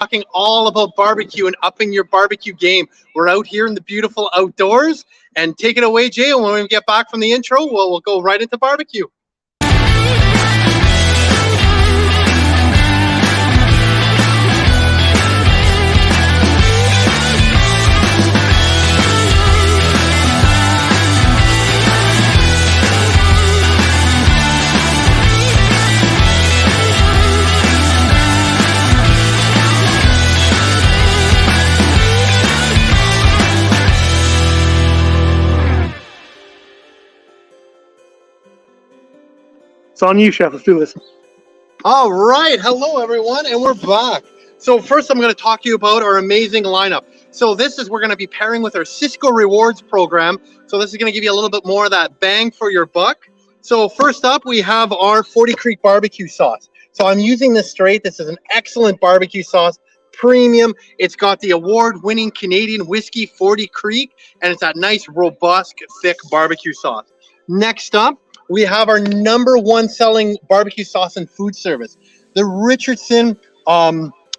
talking all about barbecue and upping your barbecue game. We're out here in the beautiful outdoors, and take it away, Jay. And when we get back from the intro, we'll go right into barbecue. It's on you, Chef. Let's do this. All right. Hello, everyone, and we're back. So first, I'm going to talk to you about our amazing lineup. So we're going to be pairing with our Sysco Rewards program. So this is going to give you a little bit more of that bang for your buck. So first up, we have our 40 Creek barbecue sauce. So I'm using this straight. This is an excellent barbecue sauce. Premium. It's got the award-winning Canadian whiskey 40 Creek, and it's that nice, robust, thick barbecue sauce. Next up, we have our #1 selling barbecue sauce in food service, the Richardson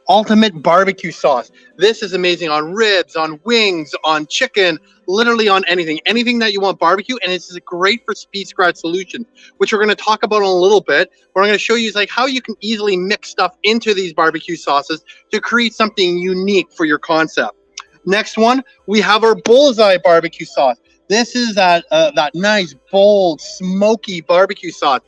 Ultimate Barbecue Sauce. This is amazing on ribs, on wings, on chicken, literally on anything that you want barbecue, and it's great for speed scratch solutions, which we're going to talk about in a little bit. What I'm going to show you is like how you can easily mix stuff into these barbecue sauces to create something unique for your concept. Next one, we have our Bullseye Barbecue Sauce. This is that nice, bold, smoky barbecue sauce.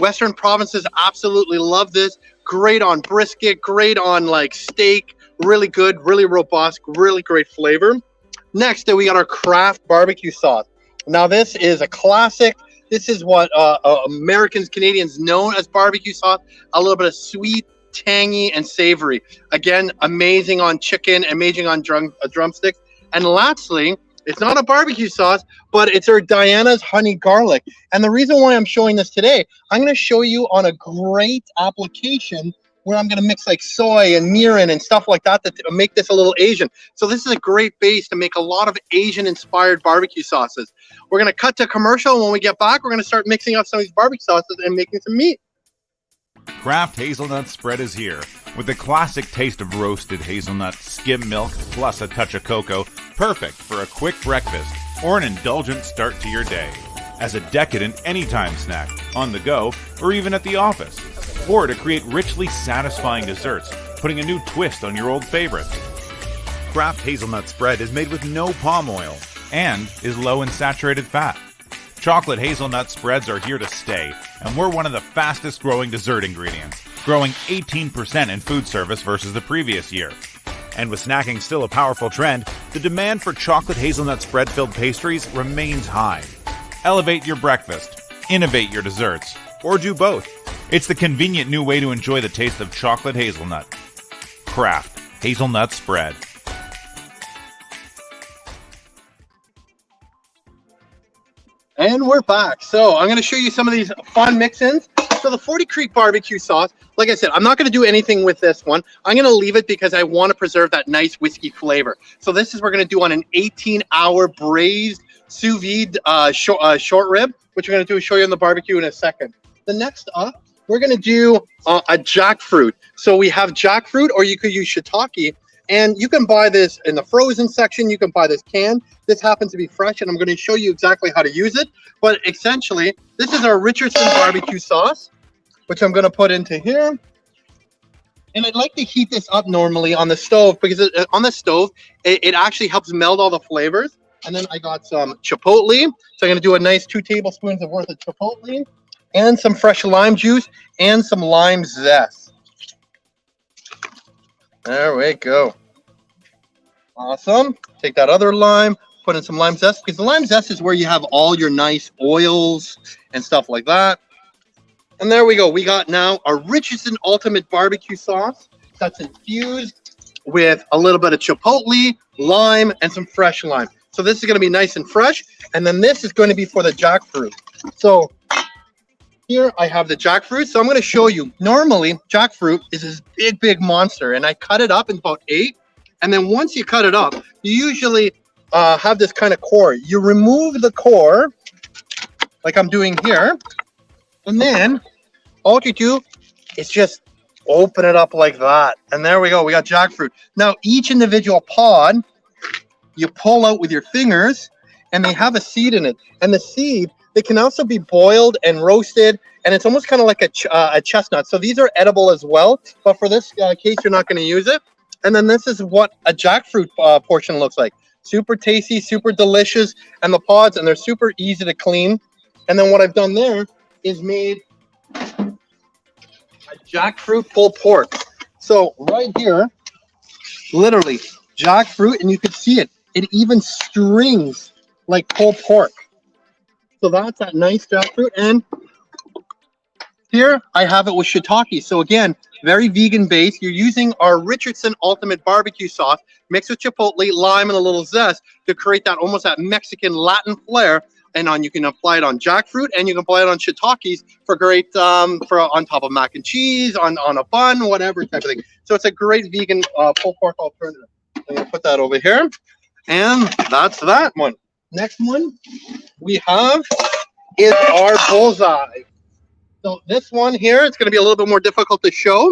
Western provinces absolutely love this. Great on brisket, great on like steak. Really good, really robust, really great flavor. Next, we got our Kraft barbecue sauce. Now, this is a classic. This is what Americans, Canadians know as barbecue sauce. A little bit of sweet, tangy, and savory. Again, amazing on chicken, amazing on drumsticks. And lastly, it's not a barbecue sauce, but it's our Diana's honey garlic. And the reason why I'm showing this today, I'm going to show you on a great application where I'm going to mix like soy and mirin and stuff like that to make this a little Asian. So this is a great base to make a lot of Asian-inspired barbecue sauces. We're going to cut to commercial, and when we get back, we're going to start mixing up some of these barbecue sauces and making some meat. Kraft Hazelnut Spread is here, with the classic taste of roasted hazelnut, skim milk, plus a touch of cocoa, perfect for a quick breakfast or an indulgent start to your day. As a decadent anytime snack, on the go, or even at the office. Or to create richly satisfying desserts, putting a new twist on your old favorites. Kraft Hazelnut Spread is made with no palm oil and is low in saturated fat. Chocolate hazelnut spreads are here to stay, and we're one of the fastest growing dessert ingredients, growing 18% in food service versus the previous year. And with snacking still a powerful trend, the demand for chocolate hazelnut spread-filled pastries remains high. Elevate your breakfast, innovate your desserts, or do both. It's the convenient new way to enjoy the taste of chocolate hazelnut. Kraft Hazelnut Spread. And we're back. So I'm going to show you some of these fun mix-ins. So the 40 Creek barbecue sauce, like I said, I'm not going to do anything with this one. I'm going to leave it because I want to preserve that nice whiskey flavor. So this is we're going to do on an 18-hour braised sous vide short rib, which we're going to do is show you on the barbecue in a second. The next up, we're going to do a jackfruit. So we have jackfruit, or you could use shiitake. And you can buy this in the frozen section. You can buy this canned. This happens to be fresh, and I'm going to show you exactly how to use it. But essentially, this is our Richardson barbecue sauce, which I'm going to put into here. And I'd like to heat this up normally on the stove because on the stove, it actually helps meld all the flavors. And then I got some chipotle. So I'm going to do a nice 2 tablespoons of worth of chipotle and some fresh lime juice and some lime zest. There we go. Awesome. Take that other lime, put in some lime zest, because the lime zest is where you have all your nice oils and stuff like that. And there we go. We got now our Richardson Ultimate Barbecue Sauce that's infused with a little bit of chipotle, lime, and some fresh lime. So this is going to be nice and fresh. And then this is going to be for the jackfruit. So here I have the jackfruit. So I'm going to show you. Normally, jackfruit is this big, big monster. And I cut it up in about 8. And then once you cut it up, you usually have this kind of core. You remove the core, like I'm doing here. And then all you do is just open it up like that. And there we go. We got jackfruit. Now, each individual pod, you pull out with your fingers, and they have a seed in it. And the seed, they can also be boiled and roasted, and it's almost kind of like a chestnut. So these are edible as well, but for this case, you're not going to use it. And then this is what a jackfruit portion looks like. Super tasty, super delicious, and the pods, and they're super easy to clean. And then what I've done there is made a jackfruit pulled pork. So right here, literally jackfruit, and you can see it. It even strings like pulled pork. So that's that nice jackfruit. And here I have it with shiitake. So again, very vegan based. You're using our Richardson Ultimate Barbecue Sauce mixed with chipotle, lime, and a little zest to create that almost that Mexican Latin flair. And you can apply it on jackfruit, and you can apply it on shiitakes for great for on top of mac and cheese, on a bun, whatever type of thing. So it's a great vegan pulled pork alternative. I'm gonna put that over here, and that's that one. Next one we have is our bullseye. So this one here, it's going to be a little bit more difficult to show.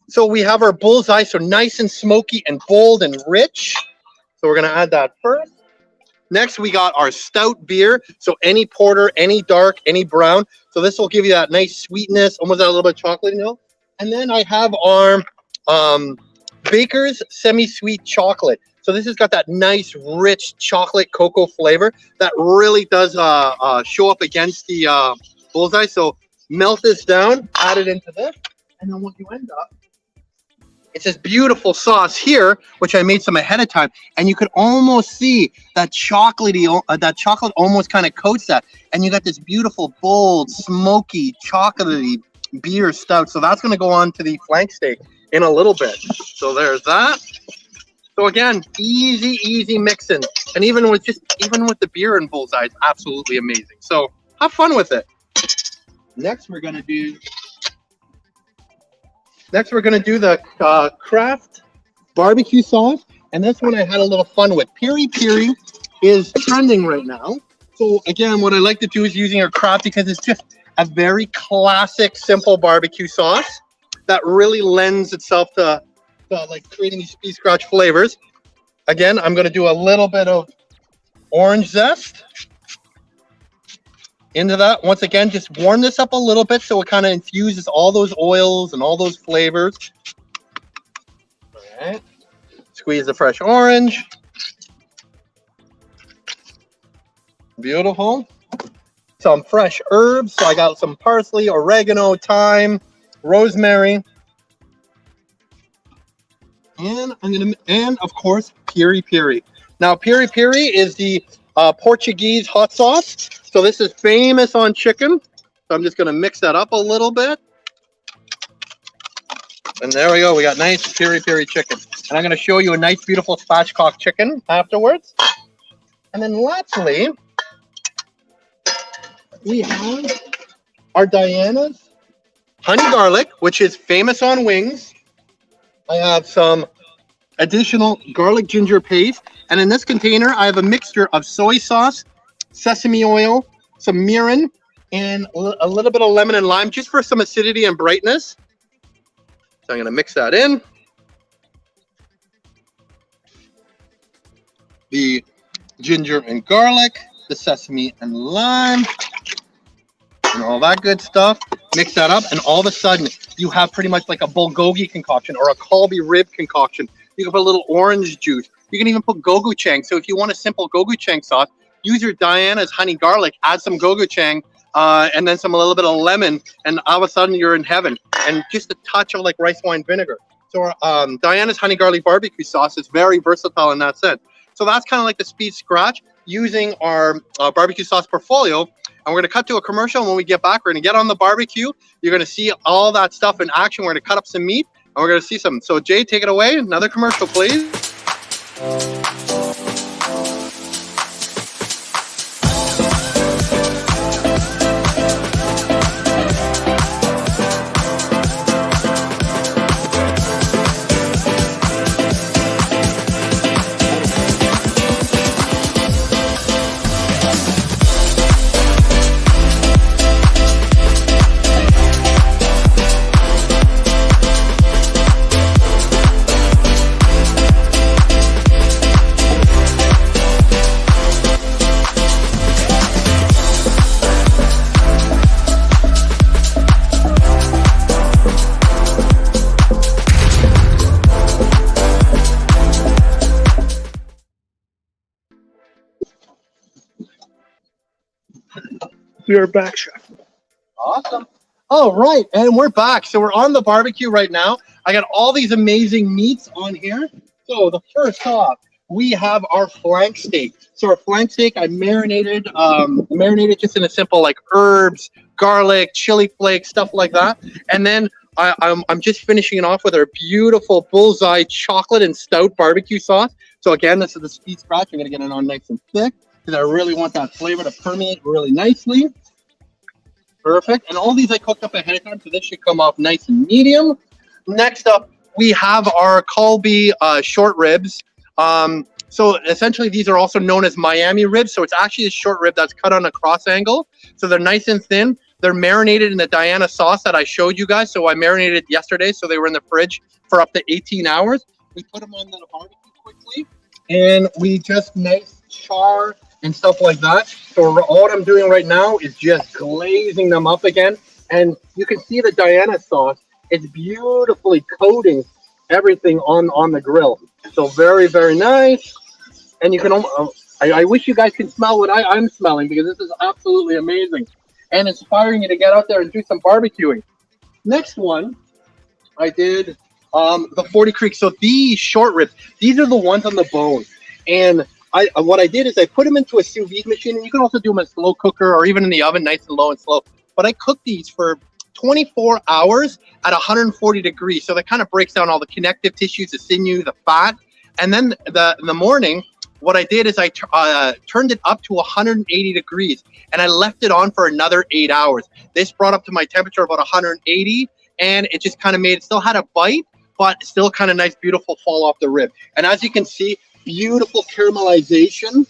So we have our bullseye, so nice and smoky and bold and rich. So we're going to add that first. Next, we got our stout beer. So any porter, any dark, any brown. So this will give you that nice sweetness, almost a little bit of chocolate, And then I have our Baker's semi-sweet chocolate. So this has got that nice, rich chocolate cocoa flavor that really does show up against the bullseye. So melt this down, add it into this, and then what you end up, it's this beautiful sauce here, which I made some ahead of time, and you could almost see that chocolatey, that chocolate almost kind of coats that, and you got this beautiful, bold, smoky, chocolatey beer stout. So that's going to go on to the flank steak in a little bit. So there's that. So again, easy mixing, and even with the beer and bullseye, it's absolutely amazing. So have fun with it. Next, we're gonna do the Kraft barbecue sauce, and this one I had a little fun with. Piri Piri is trending right now. So again, what I like to do is using our Kraft because it's just a very classic, simple barbecue sauce that really lends itself to like creating these speed scratch flavors. Again, I'm going to do a little bit of orange zest into that. Once again, just warm this up a little bit so it kind of infuses all those oils and all those flavors. All right. Squeeze the fresh orange. Beautiful. Some fresh herbs. So I got some parsley, oregano, thyme, rosemary. And of course, Piri Piri. Now, Piri Piri is the Portuguese hot sauce. So this is famous on chicken. So I'm just going to mix that up a little bit. And there we go. We got nice Piri Piri chicken. And I'm going to show you a nice, beautiful spatchcock chicken afterwards. And then lastly, we have our Diana's honey garlic, which is famous on wings. I have some additional garlic ginger paste, and in this container I have a mixture of soy sauce, sesame oil, some mirin, and a little bit of lemon and lime just for some acidity and brightness. So I'm going to mix that in. The ginger and garlic, the sesame and lime, and all that good stuff. Mix that up, and all of a sudden you have pretty much like a bulgogi concoction or a Kalbi rib concoction. You can put a little orange juice. You can even put gochujang. So if you want a simple gochujang sauce, use your Diana's honey garlic, add some gochujang, and then a little bit of lemon, and all of a sudden you're in heaven. And just a touch of like rice wine vinegar. So Diana's honey garlic barbecue sauce is very versatile in that sense. So that's kind of like the speed scratch using our barbecue sauce portfolio. And we're going to cut to a commercial. And when we get back, we're going to get on the barbecue. You're going to see all that stuff in action. We're going to cut up some meat, and we're going to see some. So Jay, take it away. Another commercial, please. We are back, chef. Awesome. All right, and we're back. So we're on the barbecue right now. I got all these amazing meats on here. So the first off, we have our flank steak. So our flank steak, I marinated just in a simple like herbs, garlic, chili flakes, stuff like that. And then I'm just finishing it off with our beautiful bullseye chocolate and stout barbecue sauce. So again, this is the speed scratch. I'm gonna get it on nice and thick because I really want that flavor to permeate really nicely. Perfect. And all these I cooked up ahead of time, so this should come off nice and medium. Next up, we have our Colby short ribs. So essentially, these are also known as Miami ribs. So it's actually a short rib that's cut on a cross angle. So they're nice and thin. They're marinated in the Diana sauce that I showed you guys. So I marinated yesterday, so they were in the fridge for up to 18 hours. We put them on the barbecue quickly, and we just nice char and stuff like that. So all I'm doing right now is just glazing them up again. And you can see the Diana sauce. It's beautifully coating everything on the grill. So very, very nice. And you can, I wish you guys could smell what I'm smelling, because this is absolutely amazing and inspiring you to get out there and do some barbecuing. Next one, I did the 40 Creek. So these short ribs, these are the ones on the bone. And what I did is I put them into a sous vide machine, and you can also do them in a slow cooker or even in the oven, nice and low and slow. But I cooked these for 24 hours at 140 degrees. So that kind of breaks down all the connective tissues, the sinew, the fat. And then in the morning, what I did is I turned it up to 180 degrees, and I left it on for another 8 hours. This brought up to my temperature about 180, and it just kind of made it, still had a bite, but still kind of nice, beautiful fall off the rib. And as you can see, beautiful caramelization.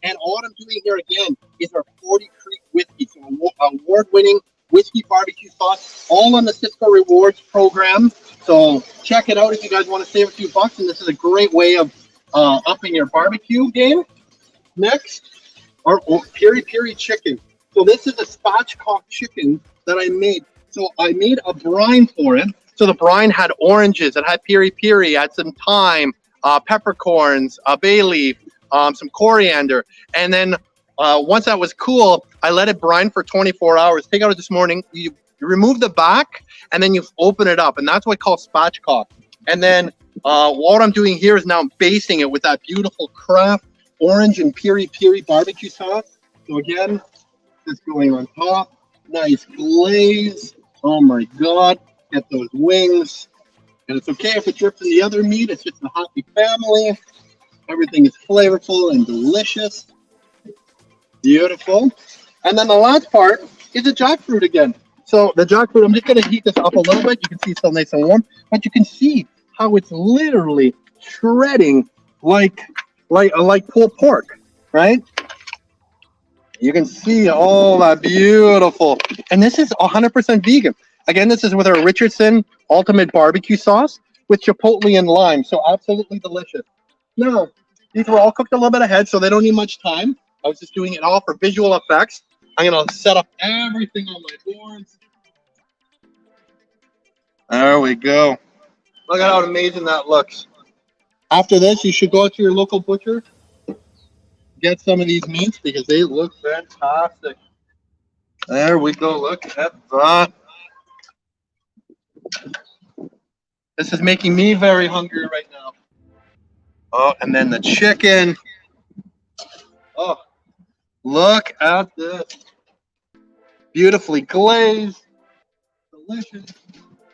And all I'm doing here again is our 40 Creek whiskey, so award-winning whiskey barbecue sauce, all on the Sysco Rewards program. So check it out if you guys want to save a few bucks, and this is a great way of upping your barbecue game. Next, our piri piri chicken. So this is a spatchcock chicken that I made. So I made a brine for it. So the brine had oranges, it had piri piri, had some thyme, peppercorns, a bay leaf, some coriander, and then once that was cool, I let it brine for 24 hours. Take it out this morning. You remove the back, and then you open it up, and that's what I call spatchcock. And then what I'm doing here is now I'm basting it with that beautiful Kraft orange and piri piri barbecue sauce. So again, just going on top, nice glaze. Oh my God, get those wings. And it's okay if it drips in the other meat. It's just a happy family. Everything is flavorful and delicious. Beautiful. And then the last part is the jackfruit again. So the jackfruit, I'm just going to heat this up a little bit. You can see it's still nice and warm, but you can see how it's literally shredding like pulled pork, right? You can see all that beautiful. And this is 100% vegan. Again, this is with our Richardson Ultimate Barbecue Sauce with chipotle and lime. So absolutely delicious. Now, these were all cooked a little bit ahead, so they don't need much time. I was just doing it all for visual effects. I'm going to set up everything on my boards. There we go. Look at how amazing that looks. After this, you should go to your local butcher, get some of these meats because they look fantastic. There we go. Look at that. This is making me very hungry right now. Oh, and then the chicken. Oh, look at this. Beautifully glazed. Delicious.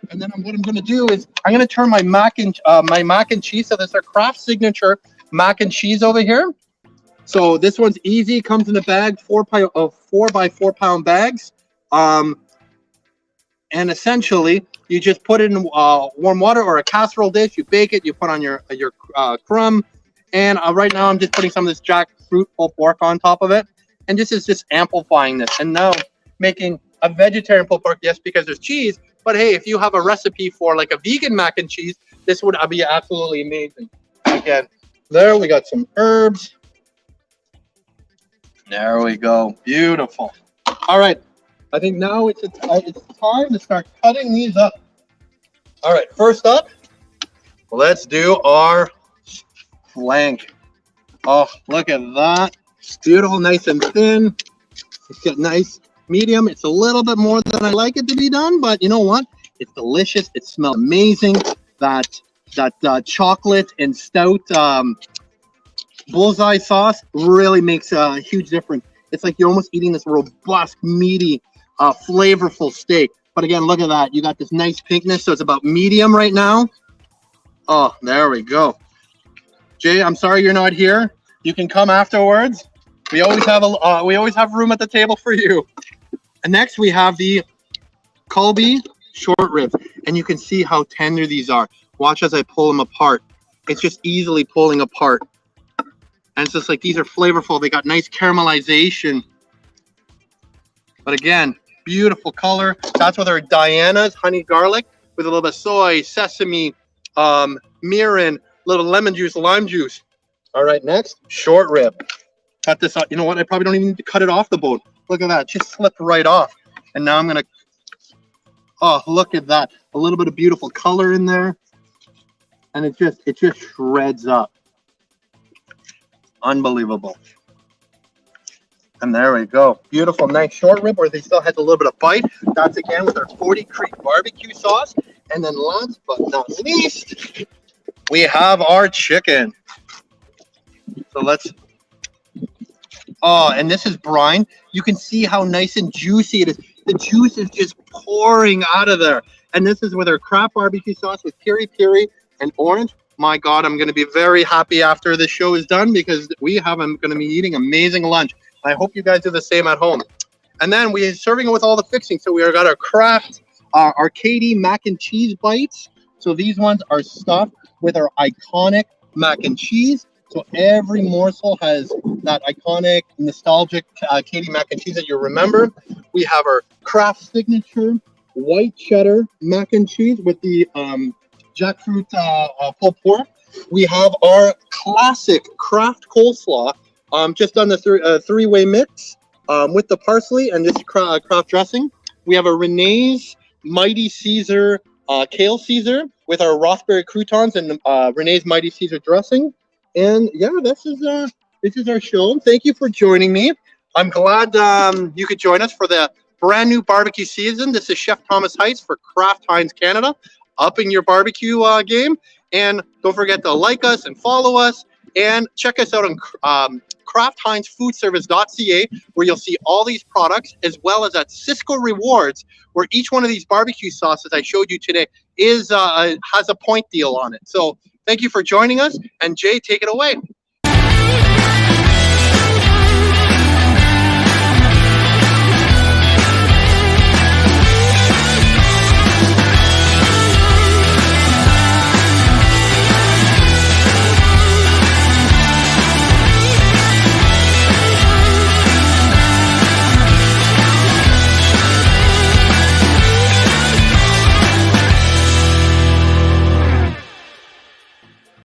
And then what I'm going to do is I'm going to turn my mac and cheese. So there's our Kraft signature mac and cheese over here. So this one's easy. Comes in a bag, 4 by 4 pound bags. And essentially, you just put it in warm water or a casserole dish. You bake it. You put on your crumb. And right now, I'm just putting some of this jackfruit pulled pork on top of it. And this is just amplifying this. And now making a vegetarian pulled pork, yes, because there's cheese. But hey, if you have a recipe for like a vegan mac and cheese, this would be absolutely amazing. Again, there we got some herbs. There we go. Beautiful. All right. I think now it's time to start cutting these up. All right. First up, let's do our flank. Oh, look at that. Beautiful, nice and thin. It's got nice medium. It's a little bit more than I like it to be done, but you know what? It's delicious. It smells amazing. That chocolate and stout bullseye sauce really makes a huge difference. It's like you're almost eating this robust, meaty, flavorful steak. But again, look at that. You got this nice pinkness, so it's about medium right now. Oh, there we go. Jay, I'm sorry you're not here. You can come afterwards. We always have room at the table for you. And next we have the Colby short ribs, and you can see how tender these are. Watch as I pull them apart. It's just easily pulling apart. And it's just like these are flavorful. They got nice caramelization. But again, beautiful color. That's with our Diana's honey garlic with a little bit of soy, sesame, mirin, little lemon juice, lime juice. All right, next, short rib. Cut this out. You know what? I probably don't even need to cut it off the bone. Look at that. It just slipped right off. And now I'm going to, oh, look at that. A little bit of beautiful color in there. And it just shreds up. Unbelievable. And there we go. Beautiful, nice short rib where they still had a little bit of bite. That's again with our 40 Creek barbecue sauce. And then last but not least, we have our chicken. So let's, oh, and this is brine. You can see how nice and juicy it is. The juice is just pouring out of there. And this is with our Kraft barbecue sauce with piri piri and orange. My God, I'm going to be very happy after this show is done because I'm going to be eating amazing lunch. I hope you guys do the same at home. And then we're serving it with all the fixings. So we got our Kraft Arcady mac and cheese bites. So these ones are stuffed with our iconic mac and cheese. So every morsel has that iconic, nostalgic Katie mac and cheese that you remember. We have our Kraft signature white cheddar mac and cheese with the jackfruit pulled pork. We have our classic Kraft coleslaw, just on the three-way mix with the parsley and this Kraft dressing. We have a Renee's Mighty Caesar kale Caesar with our raspberry croutons and Renee's Mighty Caesar dressing. And yeah, this is our show. Thank you for joining me. I'm glad you could join us for the brand new barbecue season. This is Chef Thomas Heitz for Kraft Heinz Canada, upping your barbecue game. And don't forget to like us and follow us, and check us out on kraftheinzfoodservice.ca, where you'll see all these products, as well as at Sysco Rewards, where each one of these barbecue sauces I showed you today has a point deal on it. So thank you for joining us, and Jay, take it away.